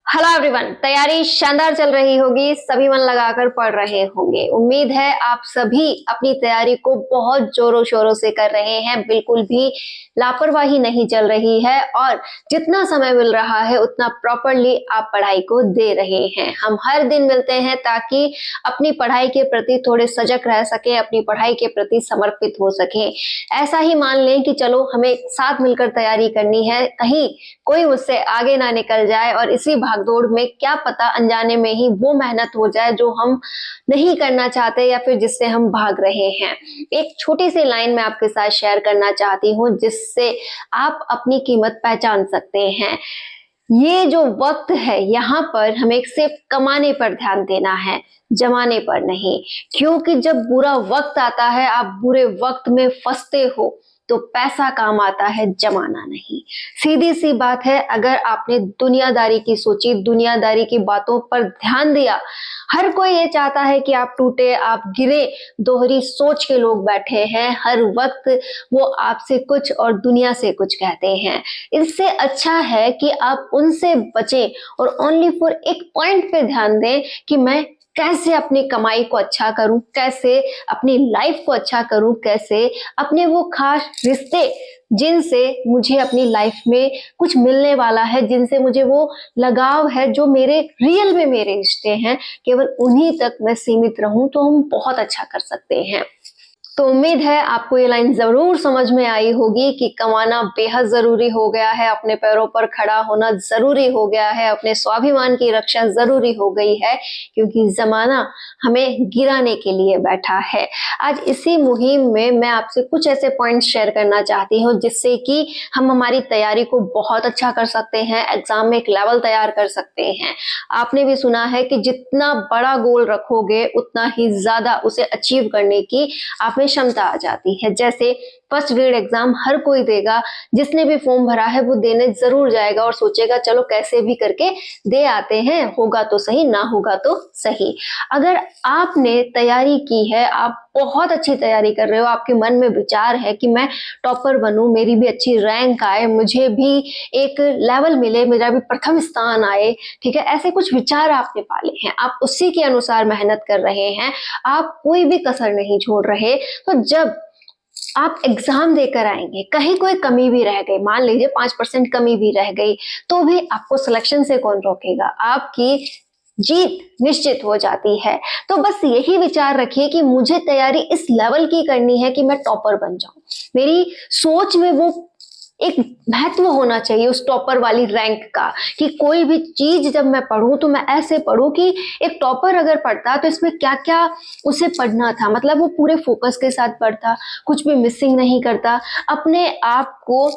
Hello everyone, तैयारी शानदार चल रही होगी। सभी मन लगाकर पढ़ रहे होंगे। उम्मीद है आप सभी अपनी तैयारी को बहुत जोरों शोरों से कर रहे हैं, बिल्कुल भी लापरवाही नहीं चल रही है और जितना समय मिल रहा है उतना प्रॉपरली आप पढ़ाई को दे रहे हैं। हम हर दिन मिलते हैं ताकि अपनी पढ़ाई के प्रति थोड़े सजग रह सके, अपनी पढ़ाई के प्रति समर्पित हो सके। ऐसा ही मान लें कि चलो हमें साथ मिलकर तैयारी करनी है, कहीं कोई मुझसे आगे ना निकल जाए और इसी भागदौड़ में क्या पता अनजाने में ही वो मेहनत हो जाए जो हम नहीं करना चाहते या फिर जिससे हम भाग रहे हैं। एक छोटी सी लाइन मैं आपके साथ शेयर करना चाहती हूँ जिससे आप अपनी कीमत पहचान सकते हैं। ये जो वक्त है यहाँ पर हमें सिर्फ कमाने पर ध्यान देना है, जमाने पर नहीं। क्योंकि जब बुरा वक्त आता है, आप बुरे वक्त में फंसते हो तो पैसा काम आता है, जमाना नहीं। सीधी सी बात है, अगर आपने दुनियादारी की सोची, दुनियादारी की बातों पर ध्यान दिया, हर कोई ये चाहता है कि आप टूटे, आप गिरे। दोहरी सोच के लोग बैठे हैं, हर वक्त वो आपसे कुछ और दुनिया से कुछ कहते हैं। इससे अच्छा है कि आप उनसे बचें और ओनली फॉर एक पॉइंट पे ध्यान दें कि मैं कैसे अपनी कमाई को अच्छा करूं, कैसे अपनी लाइफ को अच्छा करूं, कैसे अपने वो खास रिश्ते जिनसे मुझे अपनी लाइफ में कुछ मिलने वाला है, जिनसे मुझे वो लगाव है, जो मेरे रियल में मेरे रिश्ते हैं, केवल उन्हीं तक मैं सीमित रहूं तो हम बहुत अच्छा कर सकते हैं। तो उम्मीद है आपको ये लाइन जरूर समझ में आई होगी कि कमाना बेहद जरूरी हो गया है, अपने पैरों पर खड़ा होना जरूरी हो गया है, अपने स्वाभिमान की रक्षा जरूरी हो गई है, क्योंकि जमाना हमें गिराने के लिए बैठा है। आज इसी मुहिम में मैं आपसे कुछ ऐसे पॉइंट्स शेयर करना चाहती हूँ जिससे कि हम हमारी तैयारी को बहुत अच्छा कर सकते हैं, एग्जाम में एक लेवल तैयार कर सकते हैं। आपने भी सुना है कि जितना बड़ा गोल रखोगे उतना ही ज्यादा उसे अचीव करने की आप में क्षमता आ जाती है। जैसे फर्स्ट ग्रेड एग्जाम हर कोई देगा, जिसने भी फॉर्म भरा है वो देने जरूर जाएगा और सोचेगा चलो कैसे भी करके दे आते हैं, होगा तो सही, ना होगा तो सही। अगर आपने तैयारी की है, आप बहुत अच्छी तैयारी कर रहे हो, आपके मन में विचार है कि मैं टॉपर बनूं, मेरी भी अच्छी रैंक आए, मुझे भी एक लेवल मिले, मेरा भी प्रथम स्थान आए, ठीक है, ऐसे कुछ विचार आपने पाले हैं, आप उसी के अनुसार मेहनत कर रहे हैं, आप कोई भी कसर नहीं छोड़ रहे, तो जब आप एग्जाम देकर आएंगे, कहीं कोई कमी भी रह गई, मान लीजिए 5% कमी भी रह गई, तो भी आपको सिलेक्शन से कौन रोकेगा, आपकी जीत निश्चित हो जाती है। तो बस यही विचार रखिए कि मुझे तैयारी इस लेवल की करनी है कि मैं टॉपर बन जाऊं। मेरी सोच में वो एक महत्व होना चाहिए उस टॉपर वाली रैंक का, कि कोई भी चीज जब मैं पढूं तो मैं ऐसे पढूं कि एक टॉपर अगर पढ़ता तो इसमें क्या क्या उसे पढ़ना था, मतलब वो पूरे फोकस के साथ पढ़ता, कुछ भी मिसिंग नहीं करता, अपने आप को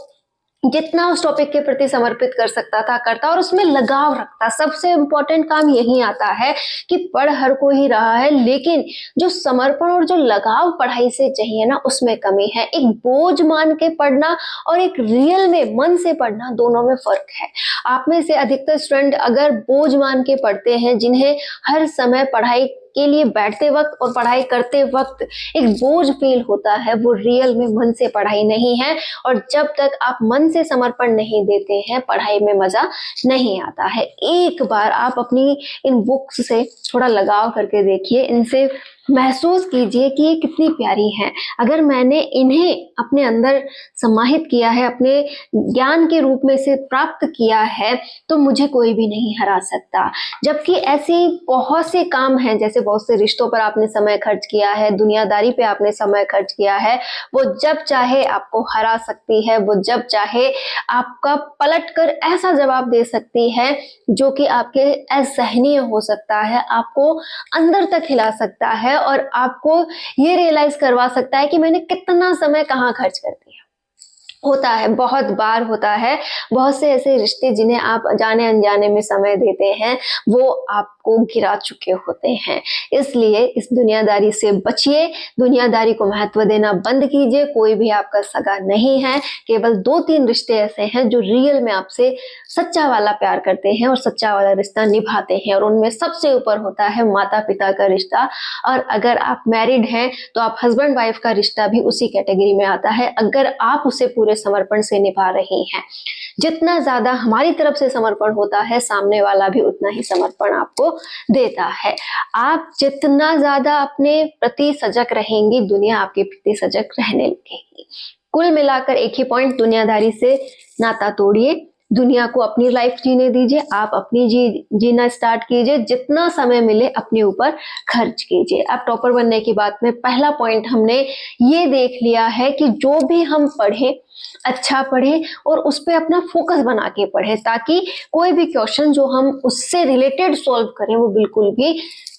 जितना उस टॉपिक के प्रति समर्पित कर सकता था करता और उसमें लगाव रखता। सबसे इंपॉर्टेंट काम यही आता है कि पढ़ हर कोई ही रहा है, लेकिन जो समर्पण और जो लगाव पढ़ाई से चाहिए ना, उसमें कमी है। एक बोझ मान के पढ़ना और एक रियल में मन से पढ़ना, दोनों में फर्क है। आप में से अधिकतर स्टूडेंट अगर बोझ मान के पढ़ते हैं, जिन्हें हर समय पढ़ाई के लिए बैठते वक्त और पढ़ाई करते वक्त एक बोझ फील होता है, वो रियल में मन से पढ़ाई नहीं है। और जब तक आप मन से समर्पण नहीं देते हैं, पढ़ाई में मजा नहीं आता है। एक बार आप अपनी इन बुक्स से थोड़ा लगाव करके देखिए, इनसे महसूस कीजिए कि ये कितनी प्यारी हैं। अगर मैंने इन्हें अपने अंदर समाहित किया है, अपने ज्ञान के रूप में से प्राप्त किया है, तो मुझे कोई भी नहीं हरा सकता। जबकि ऐसे बहुत से काम हैं, जैसे बहुत से रिश्तों पर आपने समय खर्च किया है, दुनियादारी पे आपने समय खर्च किया है, वो जब चाहे आपको हरा सकती है, वो जब चाहे आपका पलट कर ऐसा जवाब दे सकती है जो कि आपके असहनीय हो सकता है, आपको अंदर तक हिला सकता है और आपको ये रियलाइज करवा सकता है कि मैंने कितना समय कहाँ खर्च कर दिया। होता है, बहुत बार होता है, बहुत से ऐसे रिश्ते जिन्हें आप जाने अनजाने में समय देते हैं, वो आपको गिरा चुके होते हैं। इसलिए इस दुनियादारी से बचिए, दुनियादारी को महत्व देना बंद कीजिए। कोई भी आपका सगा नहीं है, केवल 2-3 रिश्ते ऐसे हैं जो रियल में आपसे सच्चा वाला प्यार करते हैं और सच्चा वाला रिश्ता निभाते हैं, और उनमें सबसे ऊपर होता है माता पिता का रिश्ता। और अगर आप मैरिड हैं तो आप हस्बैंड वाइफ का रिश्ता भी उसी कैटेगरी में आता है। अगर आप उसे पूरे पूरे समर्पण से निभा रही हैं। जितना ज्यादा हमारी तरफ से समर्पण होता है, सामने वाला भी उतना ही समर्पण आपको देता है। आप जितना ज्यादा अपने प्रति सजग रहेंगी, दुनिया आपके प्रति सजग रहने लगेगी। कुल मिलाकर एक ही पॉइंट, दुनियादारी से नाता तोड़िए, दुनिया को अपनी लाइफ जीने दीजिए, आप अपनी जीना स्टार्ट कीजिए, जितना समय मिले अपने ऊपर खर्च कीजिए। अब टॉपर बनने की बात में पहला पॉइंट हमने ये देख लिया है कि जो भी हम पढ़ें, अच्छा पढ़ें और उस पर अपना फोकस बना के पढ़ें, ताकि कोई भी क्वेश्चन जो हम उससे रिलेटेड सॉल्व करें वो बिल्कुल भी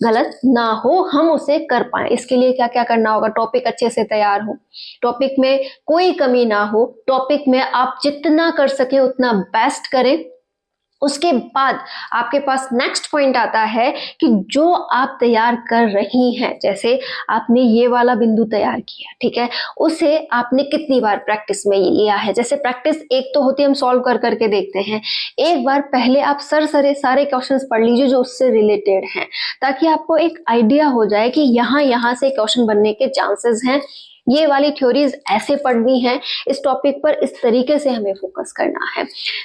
गलत ना हो, हम उसे कर पाए। इसके लिए क्या क्या करना होगा? टॉपिक अच्छे से तैयार हो, टॉपिक में कोई कमी ना हो, टॉपिक में आप जितना कर सके उतना बेस्ट करें। उसके बाद आपके पास नेक्स्ट पॉइंट आता है कि जो आप तैयार कर रही हैं, जैसे आपने ये वाला बिंदु तैयार किया, ठीक है, उसे आपने कितनी बार प्रैक्टिस में लिया है। जैसे प्रैक्टिस एक तो होती है हम सॉल्व कर करके देखते हैं, एक बार पहले आप सारे क्वेश्चंस पढ़ लीजिए जो उससे रिलेटेड हैं, ताकि आपको एक आइडिया हो जाए कि यहाँ से क्वेश्चन बनने के चांसेस हैं, ये वाली थ्योरीज ऐसे पढ़नी है, इस टॉपिक पर इस तरीके से हमें फोकस करना है।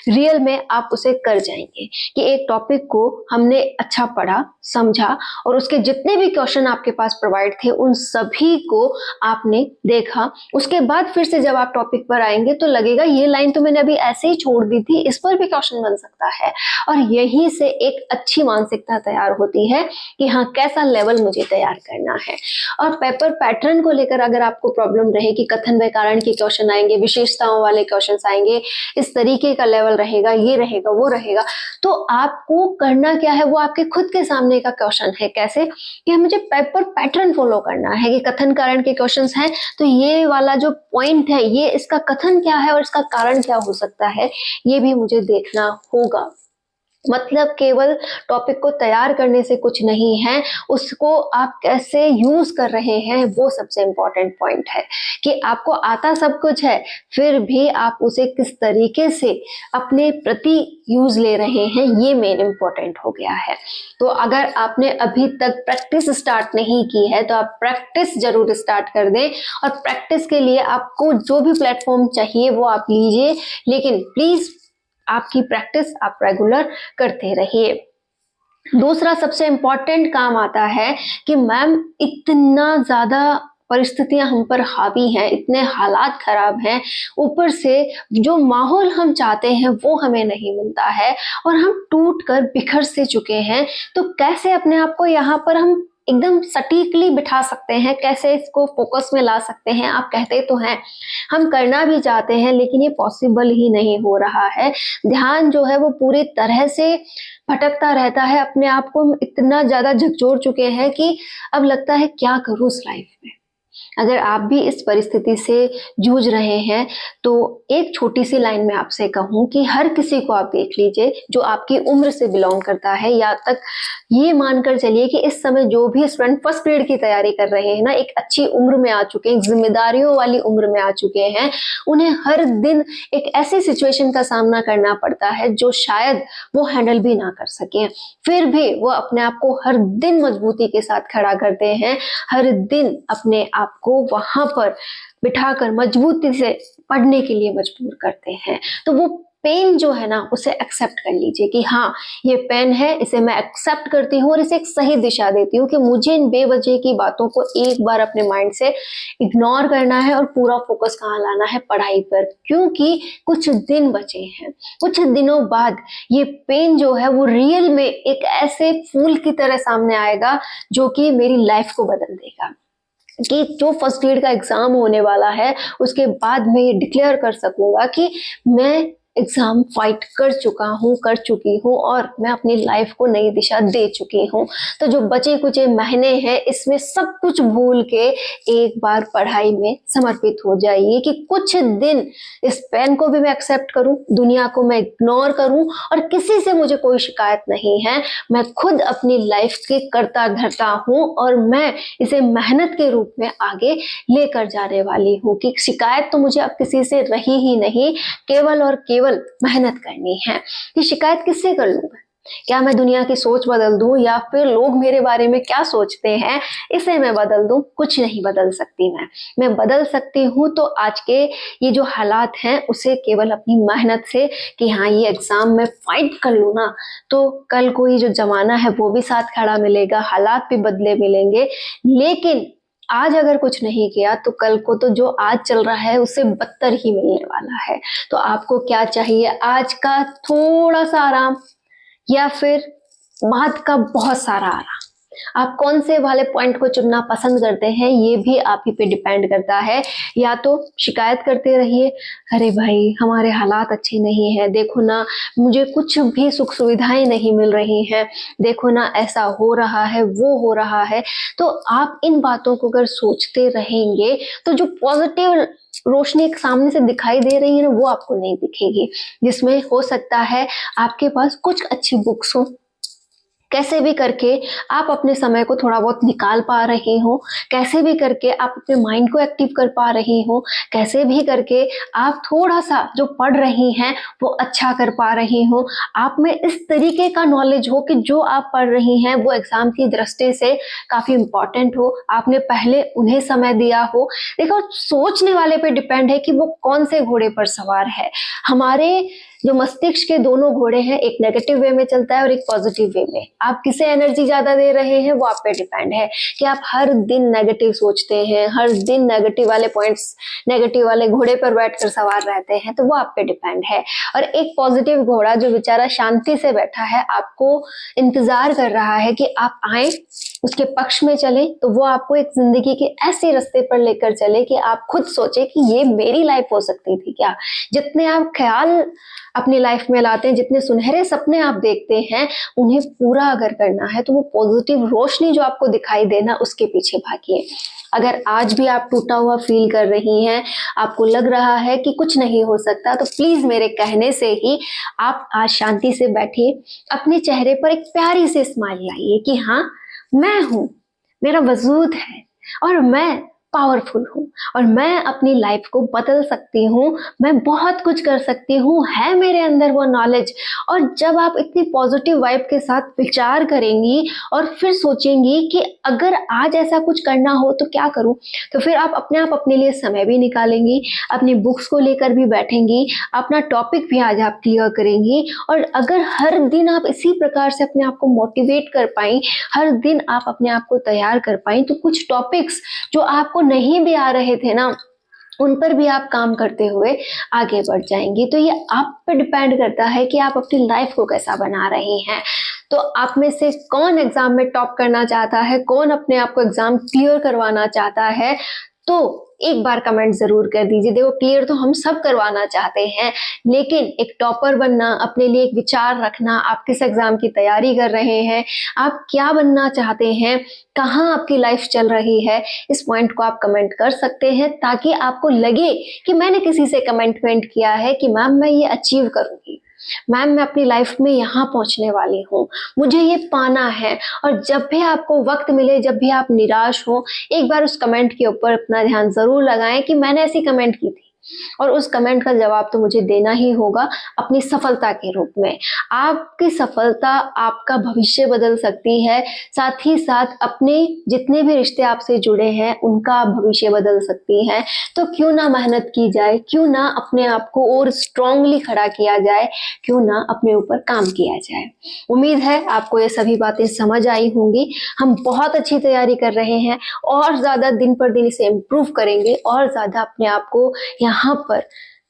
रियल में आप उसे कर जाएंगे कि एक टॉपिक को हमने अच्छा पढ़ा, समझा और उसके जितने भी क्वेश्चन आपके पास प्रोवाइड थे उन सभी को आपने देखा। उसके बाद फिर से जब आप टॉपिक पर आएंगे तो लगेगा ये लाइन तो मैंने अभी ऐसे ही छोड़ दी थी, इस पर भी क्वेश्चन बन सकता है। और यहीं से एक अच्छी मानसिकता तैयार होती है कि हाँ, कैसा लेवल मुझे तैयार करना है। और पेपर पैटर्न को लेकर अगर आपको प्रॉब्लम रहे कि कथन व्याकरण के क्वेश्चन आएंगे, विशेषताओं वाले क्वेश्चंस आएंगे, इस तरीके का लेवल रहेगा, ये रहेगा, वो रहेगा, तो आपको करना क्या है, वो आपके खुद के सामने का क्वेश्चन है। कैसे कि मुझे पेपर पैटर्न फॉलो करना है कि कथन कारण के क्वेश्चंस हैं तो ये वाला जो पॉइंट है, ये इसका कथन क्या है और इसका कारण क्या हो सकता है, ये भी मुझे देखना होगा। मतलब केवल टॉपिक को तैयार करने से कुछ नहीं है, उसको आप कैसे यूज कर रहे हैं वो सबसे इंपॉर्टेंट पॉइंट है। कि आपको आता सब कुछ है, फिर भी आप उसे किस तरीके से अपने प्रति यूज ले रहे हैं, ये मेन इंपॉर्टेंट हो गया है। तो अगर आपने अभी तक प्रैक्टिस स्टार्ट नहीं की है तो आप प्रैक्टिस जरूर स्टार्ट कर दें, और प्रैक्टिस के लिए आपको जो भी प्लेटफॉर्म चाहिए वो आप लीजिए, लेकिन प्लीज आपकी प्रैक्टिस आप रेगुलर करते रहिए। दूसरा सबसे इंपॉर्टेंट काम आता है कि मैम इतना ज्यादा परिस्थितियां हम पर हावी हैं, इतने हालात खराब हैं, ऊपर से जो माहौल हम चाहते हैं वो हमें नहीं मिलता है और हम टूट कर बिखर से चुके हैं, तो कैसे अपने आप को यहाँ पर हम एकदम सटीकली बिठा सकते हैं, कैसे इसको फोकस में ला सकते हैं। आप कहते तो हैं, हम करना भी चाहते हैं, लेकिन ये पॉसिबल ही नहीं हो रहा है। ध्यान जो है वो पूरी तरह से भटकता रहता है, अपने आप को इतना ज्यादा झकझोर चुके हैं कि अब लगता है क्या करूं इस लाइफ में। अगर आप भी इस परिस्थिति से जूझ रहे हैं तो एक छोटी सी लाइन में आपसे कहूं कि हर किसी को आप देख लीजिए जो आपकी उम्र से बिलोंग करता है, या तक ये मानकर चलिए कि इस समय जो भी स्टूडेंट फर्स्ट पीरियड की तैयारी कर रहे हैं ना, एक अच्छी उम्र में आ चुके हैं, जिम्मेदारियों वाली उम्र में आ चुके हैं, उन्हें हर दिन एक ऐसी सिचुएशन का सामना करना पड़ता है जो शायद वो हैंडल भी ना कर सके, फिर भी वो अपने आप को हर दिन मजबूती के साथ खड़ा करते हैं, हर दिन अपने आप को वहां पर बिठाकर मजबूती से पढ़ने के लिए मजबूर करते हैं। तो वो पेन जो है ना, उसे एक्सेप्ट कर लीजिए कि हाँ, ये पेन है, इसे मैं एक्सेप्ट करती हूँ और इसे एक सही दिशा देती हूँ कि मुझे इन बेवजह की बातों को एक बार अपने माइंड से इग्नोर करना है और पूरा फोकस कहाँ लाना है, पढ़ाई पर, क्योंकि कुछ दिन बचे हैं। कुछ दिनों बाद ये पेन जो है वो रियल में एक ऐसे फूल की तरह सामने आएगा जो कि मेरी लाइफ को बदल देगा। कि जो फर्स्ट ग्रेड का एग्जाम होने वाला है उसके बाद मैं ये डिक्लेयर कर सकूंगा कि मैं एग्जाम फाइट कर चुकी हूँ और मैं अपनी लाइफ को नई दिशा दे चुकी हूँ। तो जो बचे कुचे महीने हैं इसमें सब कुछ भूल के एक बार पढ़ाई में समर्पित हो जाइए कि कुछ दिन इस पेन को भी मैं एक्सेप्ट करूं, दुनिया को मैं इग्नोर करूं और किसी से मुझे कोई शिकायत नहीं है। मैं खुद अपनी लाइफ के करता धरता हूं और मैं इसे मेहनत के रूप में आगे लेकर जाने वाली हूँ कि शिकायत तो मुझे अब किसी से रही ही नहीं, केवल और केवल मेहनत करनी है। कि शिकायत किससे कर लूं? क्या मैं दुनिया की सोच बदल दूं या फिर लोग मेरे बारे में क्या सोचते हैं इसे मैं बदल दूं? कुछ नहीं बदल सकती मैं बदल सकती हूँ तो आज के ये जो हालात हैं उसे केवल अपनी मेहनत से, कि हाँ ये एग्जाम मैं फाइट कर लूँ ना, तो कल को ये जो जमाना है वो भी साथ खड़ा मिलेगा, हालात भी बदले मिलेंगे। लेकिन आज अगर कुछ नहीं किया तो कल को तो जो आज चल रहा है उससे बदतर ही मिलने वाला है। तो आपको क्या चाहिए? आज का थोड़ा सा आराम या फिर बाद का बहुत सारा आराम? आप कौन से वाले पॉइंट को चुनना पसंद करते हैं ये भी आप ही पे डिपेंड करता है। या तो शिकायत करते रहिए, अरे भाई हमारे हालात अच्छे नहीं है, देखो ना मुझे कुछ भी सुख सुविधाएं नहीं मिल रही हैं, देखो ना ऐसा हो रहा है वो हो रहा है। तो आप इन बातों को अगर सोचते रहेंगे तो जो पॉजिटिव रोशनी एक सामने से दिखाई दे रही है ना वो आपको नहीं दिखेगी, जिसमें हो सकता है आपके पास कुछ अच्छी बुक्स हो, कैसे भी करके आप अपने समय को थोड़ा बहुत निकाल पा रहे हो, कैसे भी करके आप अपने माइंड को एक्टिव कर पा रही हो, कैसे भी करके आप थोड़ा सा जो पढ़ रही हैं वो अच्छा कर पा रही हो, आप में इस तरीके का नॉलेज हो कि जो आप पढ़ रही हैं वो एग्जाम की दृष्टि से काफी इंपॉर्टेंट हो, आपने पहले उन्हें समय दिया हो। देखो सोचने वाले पे डिपेंड है कि वो कौन से घोड़े पर सवार है। हमारे जो मस्तिष्क के दोनों घोड़े हैं, एक नेगेटिव वे में चलता है और एक पॉजिटिव वे में। आप किसे एनर्जी ज्यादा दे रहे हैं वो आप पे डिपेंड है कि आप हर दिन नेगेटिव सोचते हैं, हर दिन नेगेटिव वाले पॉइंट्स, नेगेटिव वाले घोड़े पर बैठकर सवार रहते हैं, तो वो आप पे डिपेंड है। और एक पॉजिटिव घोड़ा जो बेचारा शांति से बैठा है, आपको इंतजार कर रहा है कि आप आए, उसके पक्ष में चले, तो वो आपको एक जिंदगी के ऐसे रास्ते पर लेकर चले कि आप खुद सोचे कि ये मेरी लाइफ हो सकती थी क्या। जितने आप ख्याल अपनी लाइफ में लाते हैं, जितने सुनहरे सपने आप देखते हैं, उन्हें पूरा अगर करना है तो वो पॉजिटिव रोशनी जो आपको दिखाई देना उसके पीछे भागिए। अगर आज भी आप टूटा हुआ फील कर रही हैं, आपको लग रहा है कि कुछ नहीं हो सकता, तो प्लीज मेरे कहने से ही आप आज शांति से बैठिए, अपने चेहरे पर एक प्यारी सी स्माइल लाइए कि हाँ मैं हूं, मेरा वजूद है और मैं पावरफुल हूँ और मैं अपनी लाइफ को बदल सकती हूँ, मैं बहुत कुछ कर सकती हूँ, है मेरे अंदर वो नॉलेज। और जब आप इतनी पॉजिटिव वाइब के साथ विचार करेंगी और फिर सोचेंगी कि अगर आज ऐसा कुछ करना हो तो क्या करूँ, तो फिर आप अपने लिए समय भी निकालेंगी, अपनी बुक्स को लेकर भी बैठेंगी, अपना टॉपिक भी आज आप क्लियर करेंगी। और अगर हर दिन आप इसी प्रकार से अपने आप को मोटिवेट कर पाई, हर दिन आप अपने आप को तैयार कर पाई, तो कुछ टॉपिक्स जो आपको नहीं भी आ रहे थे ना उन पर भी आप काम करते हुए आगे बढ़ जाएंगी। तो ये आप पे डिपेंड करता है कि आप अपनी लाइफ को कैसा बना रही हैं। तो आप में से कौन एग्जाम में टॉप करना चाहता है, कौन अपने आप को एग्जाम क्लियर करवाना चाहता है, तो एक बार कमेंट जरूर कर दीजिए। देखो क्लियर तो हम सब करवाना चाहते हैं, लेकिन एक टॉपर बनना, अपने लिए एक विचार रखना, आप किस एग्जाम की तैयारी कर रहे हैं, आप क्या बनना चाहते हैं, कहाँ आपकी लाइफ चल रही है, इस पॉइंट को आप कमेंट कर सकते हैं ताकि आपको लगे कि मैंने किसी से कमेंटमेंट किया है कि मैम मैं ये अचीव करूंगी, मैम मैं अपनी लाइफ में यहाँ पहुंचने वाली हूँ, मुझे ये पाना है। और जब भी आपको वक्त मिले, जब भी आप निराश हो, एक बार उस कमेंट के ऊपर अपना ध्यान जरूर लगाएं कि मैंने ऐसी कमेंट की थी, और उस कमेंट का जवाब तो मुझे देना ही होगा अपनी सफलता के रूप में। आपकी सफलता आपका भविष्य बदल सकती है, साथ ही साथ अपने जितने भी रिश्ते आपसे जुड़े हैं उनका भविष्य बदल सकती है। तो क्यों ना मेहनत की जाए, क्यों ना अपने आप को और स्ट्रांगली खड़ा किया जाए, क्यों ना अपने ऊपर काम किया जाए। उम्मीद है आपको ये सभी बातें समझ आई होंगी। हम बहुत अच्छी तैयारी कर रहे हैं और ज्यादा दिन पर दिन इसे इम्प्रूव करेंगे और ज्यादा अपने आप को यहाँ पर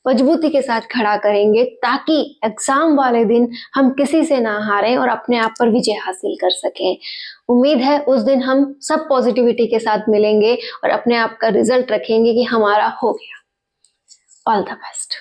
मजबूती के साथ खड़ा करेंगे ताकि एग्जाम वाले दिन हम किसी से ना हारें और अपने आप पर विजय हासिल कर सकें। उम्मीद है उस दिन हम सब पॉजिटिविटी के साथ मिलेंगे और अपने आप का रिजल्ट रखेंगे कि हमारा हो गया। All the best.